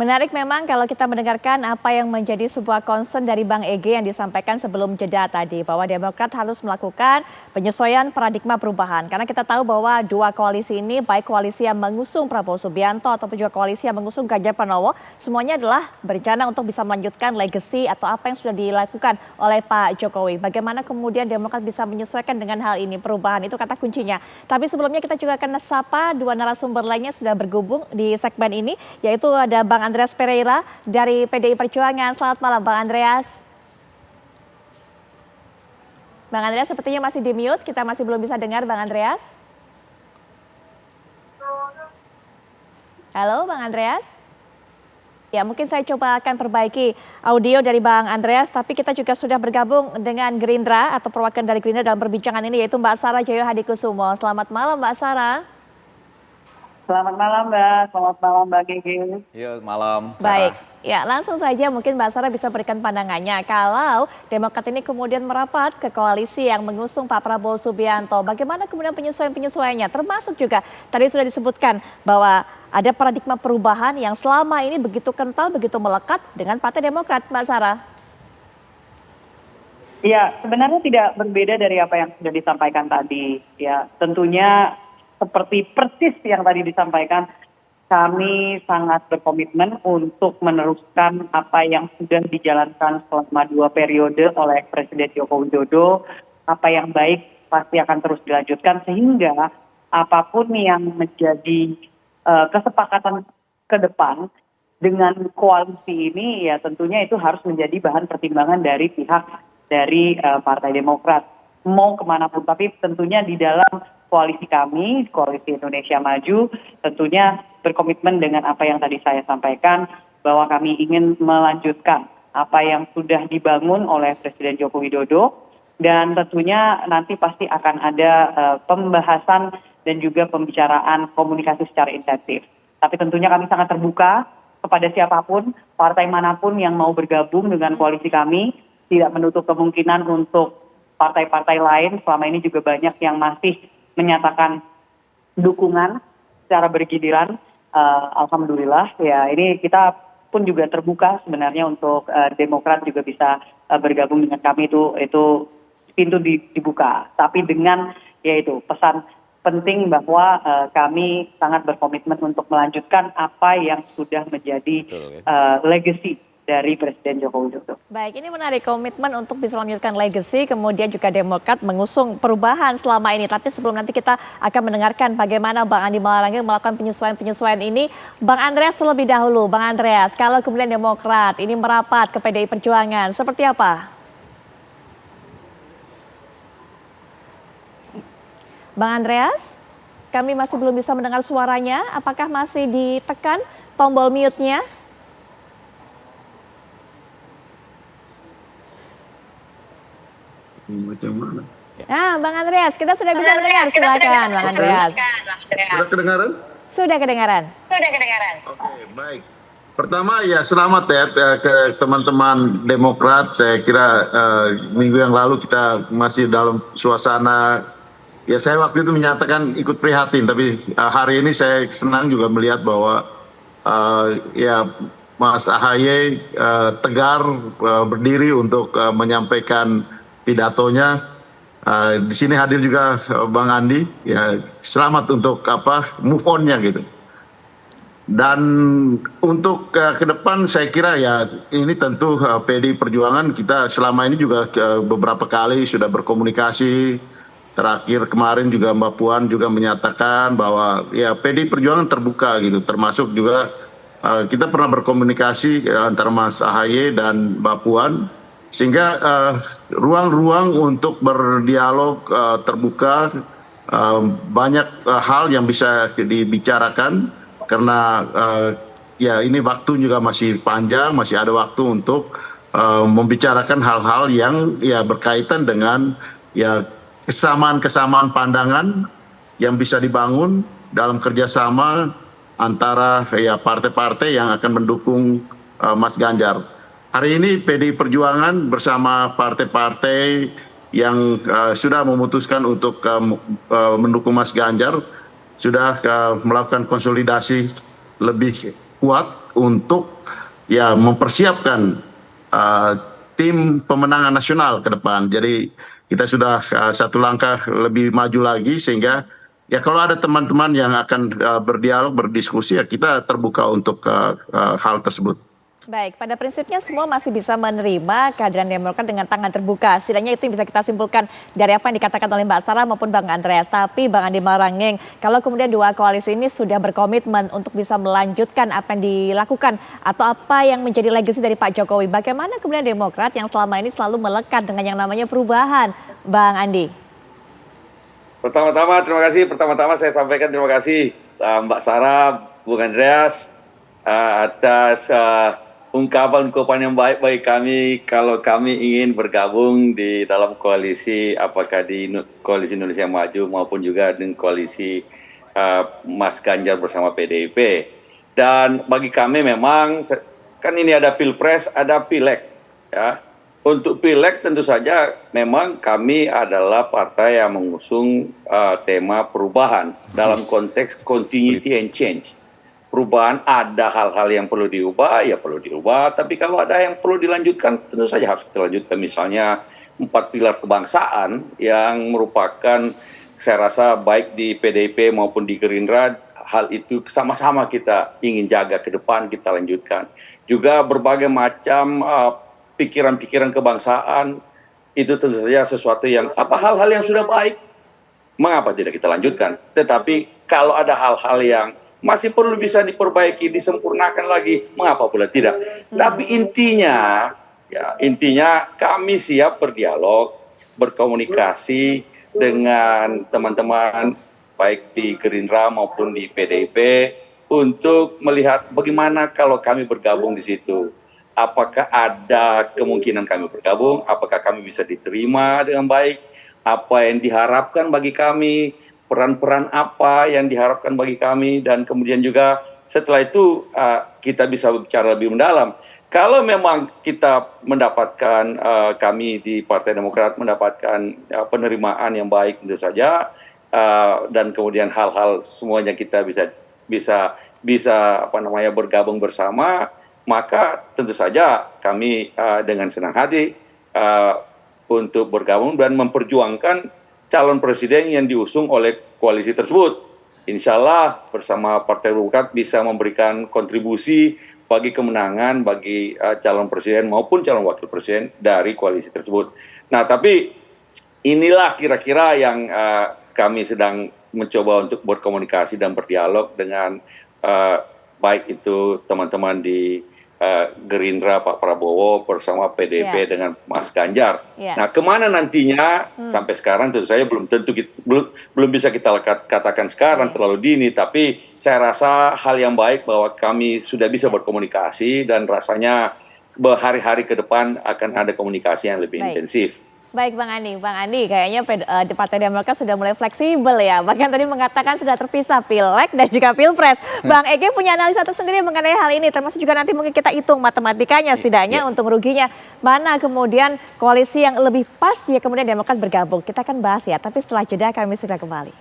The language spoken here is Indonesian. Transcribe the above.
Menarik memang kalau kita mendengarkan apa yang menjadi sebuah concern dari Bang Ege yang disampaikan sebelum jeda tadi, bahwa Demokrat harus melakukan penyesuaian paradigma perubahan. Karena kita tahu bahwa dua koalisi ini, baik koalisi yang mengusung Prabowo Subianto ataupun juga koalisi yang mengusung Ganjar Pranowo, semuanya adalah berencana untuk bisa melanjutkan legacy atau apa yang sudah dilakukan oleh Pak Jokowi. Bagaimana kemudian Demokrat bisa menyesuaikan dengan hal ini, perubahan itu kata kuncinya. Tapi sebelumnya kita juga akan sapa dua narasumber lainnya sudah bergabung di segmen ini, yaitu ada Bang Andreas Pereira dari PDI Perjuangan. Selamat malam Bang Andreas. Bang Andreas sepertinya masih di mute, kita masih belum bisa dengar Bang Andreas. Halo Bang Andreas. Ya, mungkin saya coba akan perbaiki audio dari Bang Andreas, tapi kita juga sudah bergabung dengan Gerindra atau perwakilan dari Gerindra dalam perbincangan ini, yaitu Mbak Sarah Joyo Hadikusumo. Selamat malam Mbak Sarah. Selamat malam Mbak, selamat malam Mbak Gigi. Iya, malam. Baik, ya langsung saja mungkin Mbak Sarah bisa berikan pandangannya. Kalau Demokrat ini kemudian merapat ke koalisi yang mengusung Pak Prabowo Subianto, bagaimana kemudian penyesuaiannya? Termasuk juga tadi sudah disebutkan bahwa ada paradigma perubahan yang selama ini begitu kental, begitu melekat dengan Partai Demokrat, Mbak Sarah. Ya, sebenarnya tidak berbeda dari apa yang sudah disampaikan tadi. Ya, tentunya seperti persis yang tadi disampaikan, kami sangat berkomitmen untuk meneruskan apa yang sudah dijalankan selama 2 periode oleh Presiden Joko Widodo. Apa yang baik pasti akan terus dilanjutkan sehingga apapun yang menjadi kesepakatan ke depan dengan koalisi ini, ya tentunya itu harus menjadi bahan pertimbangan dari pihak dari Partai Demokrat. Mau kemanapun, tapi tentunya di dalam koalisi kami, Koalisi Indonesia Maju, tentunya berkomitmen dengan apa yang tadi saya sampaikan, bahwa kami ingin melanjutkan apa yang sudah dibangun oleh Presiden Joko Widodo, dan tentunya nanti pasti akan ada pembahasan dan juga pembicaraan komunikasi secara intensif. Tapi tentunya kami sangat terbuka kepada siapapun, partai manapun yang mau bergabung dengan koalisi kami, tidak menutup kemungkinan untuk partai-partai lain. Selama ini juga banyak yang masih menyatakan dukungan secara bergiliran. Alhamdulillah, ya ini kita pun juga terbuka sebenarnya untuk Demokrat juga bisa bergabung dengan kami, itu pintu dibuka. Tapi dengan yaitu pesan penting bahwa kami sangat berkomitmen untuk melanjutkan apa yang sudah menjadi legacy dari Presiden Joko Widodo. Baik, ini menarik, komitmen untuk bisa melanjutkan legacy, kemudian juga Demokrat mengusung perubahan selama ini. Tapi sebelum nanti kita akan mendengarkan bagaimana Bang Andi Malarangeng melakukan penyesuaian ini, Bang Andreas terlebih dahulu. Bang Andreas, kalau kemudian Demokrat ini merapat ke PDI Perjuangan, seperti apa? Bang Andreas, kami masih belum bisa mendengar suaranya. Apakah masih ditekan tombol mute-nya? Nah, Bang Andreas, kita sudah bisa mendengar. Silakan, Bang Andreas. Sudah kedengaran? Sudah kedengaran. Oke, baik. Pertama ya selamat ya ke teman-teman Demokrat. Saya kira minggu yang lalu kita masih dalam suasana, ya saya waktu itu menyatakan ikut prihatin, tapi hari ini saya senang juga melihat bahwa ya Mas AHY tegar berdiri untuk menyampaikan pidatonya. Di sini hadir juga Bang Andi, ya selamat untuk move on-nya gitu. Dan untuk ke depan saya kira ya ini tentu PDI Perjuangan kita selama ini juga beberapa kali sudah berkomunikasi. Terakhir kemarin juga Mbak Puan juga menyatakan bahwa ya PDI Perjuangan terbuka gitu, termasuk juga kita pernah berkomunikasi antara Mas AHY dan Mbak Puan. Sehingga ruang-ruang untuk berdialog terbuka, banyak hal yang bisa dibicarakan karena ya ini waktu juga masih panjang, masih ada waktu untuk membicarakan hal-hal yang ya berkaitan dengan ya kesamaan pandangan yang bisa dibangun dalam kerjasama antara ya partai-partai yang akan mendukung Mas Ganjar. Hari ini PDI Perjuangan bersama partai-partai yang sudah memutuskan untuk mendukung Mas Ganjar sudah melakukan konsolidasi lebih kuat untuk ya mempersiapkan tim pemenangan nasional ke depan. Jadi kita sudah satu langkah lebih maju lagi, sehingga ya kalau ada teman-teman yang akan berdialog, berdiskusi, ya kita terbuka untuk hal tersebut. Baik, pada prinsipnya semua masih bisa menerima kehadiran Demokrat dengan tangan terbuka. Setidaknya itu yang bisa kita simpulkan dari apa yang dikatakan oleh Mbak Sarah maupun Bang Andreas. Tapi Bang Andi Marangeng, kalau kemudian dua koalisi ini sudah berkomitmen untuk bisa melanjutkan apa yang dilakukan atau apa yang menjadi legasi dari Pak Jokowi, bagaimana kemudian Demokrat yang selama ini selalu melekat dengan yang namanya perubahan, Bang Andi? Pertama-tama terima kasih. Pertama-tama saya sampaikan terima kasih Mbak Sarah, Bung Andreas atas ungkapan-ungkapan yang baik bagi kami kalau kami ingin bergabung di dalam koalisi, apakah di koalisi Indonesia Maju maupun juga dengan koalisi Mas Ganjar bersama PDIP. Dan bagi kami memang kan ini ada Pilpres, ada Pileg, ya. Untuk Pileg tentu saja memang kami adalah partai yang mengusung tema perubahan dalam konteks continuity and change. Perubahan, ada hal-hal yang perlu diubah, ya perlu diubah. Tapi kalau ada yang perlu dilanjutkan, tentu saja harus kita lanjutkan. Misalnya 4 pilar kebangsaan yang merupakan, saya rasa baik di PDIP maupun di Gerindra, hal itu sama-sama kita ingin jaga ke depan, kita lanjutkan. Juga berbagai macam pikiran-pikiran kebangsaan, itu tentu saja sesuatu yang, hal-hal yang sudah baik, mengapa tidak kita lanjutkan? Tetapi kalau ada hal-hal yang masih perlu bisa diperbaiki, disempurnakan lagi, mengapa pula tidak? Tapi intinya kami siap berdialog, berkomunikasi dengan teman-teman baik di Gerindra maupun di PDIP untuk melihat bagaimana kalau kami bergabung di situ. Apakah ada kemungkinan kami bergabung? Apakah kami bisa diterima dengan baik? Apa yang diharapkan bagi kami? Peran-peran apa yang diharapkan bagi kami, dan kemudian juga setelah itu kita bisa bicara lebih mendalam. Kalau memang kita mendapatkan, kami di Partai Demokrat mendapatkan penerimaan yang baik tentu saja, dan kemudian hal-hal semuanya kita bisa bergabung bersama, maka tentu saja kami dengan senang hati untuk bergabung dan memperjuangkan calon presiden yang diusung oleh koalisi tersebut. Insya Allah bersama Partai Demokrat bisa memberikan kontribusi bagi kemenangan bagi calon presiden maupun calon wakil presiden dari koalisi tersebut. Nah, tapi inilah kira-kira yang kami sedang mencoba untuk berkomunikasi dan berdialog dengan baik itu teman-teman di Gerindra Pak Prabowo bersama PDIP dengan Mas Ganjar. Nah, kemana nantinya sampai sekarang tentu saya belum bisa kita katakan sekarang, terlalu dini. Tapi saya rasa hal yang baik bahwa kami sudah bisa berkomunikasi dan rasanya hari-hari ke depan akan ada komunikasi yang lebih intensif. Baik Bang Andi kayaknya di Partai Demokrat sudah mulai fleksibel ya. Bahkan tadi mengatakan sudah terpisah Pileg dan juga Pilpres. Bang Ege punya analisa tersendiri mengenai hal ini, termasuk juga nanti mungkin kita hitung matematikanya setidaknya untung ruginya. Mana kemudian koalisi yang lebih pas ya kemudian Demokrat bergabung. Kita akan bahas ya, tapi setelah jeda kami segera kembali.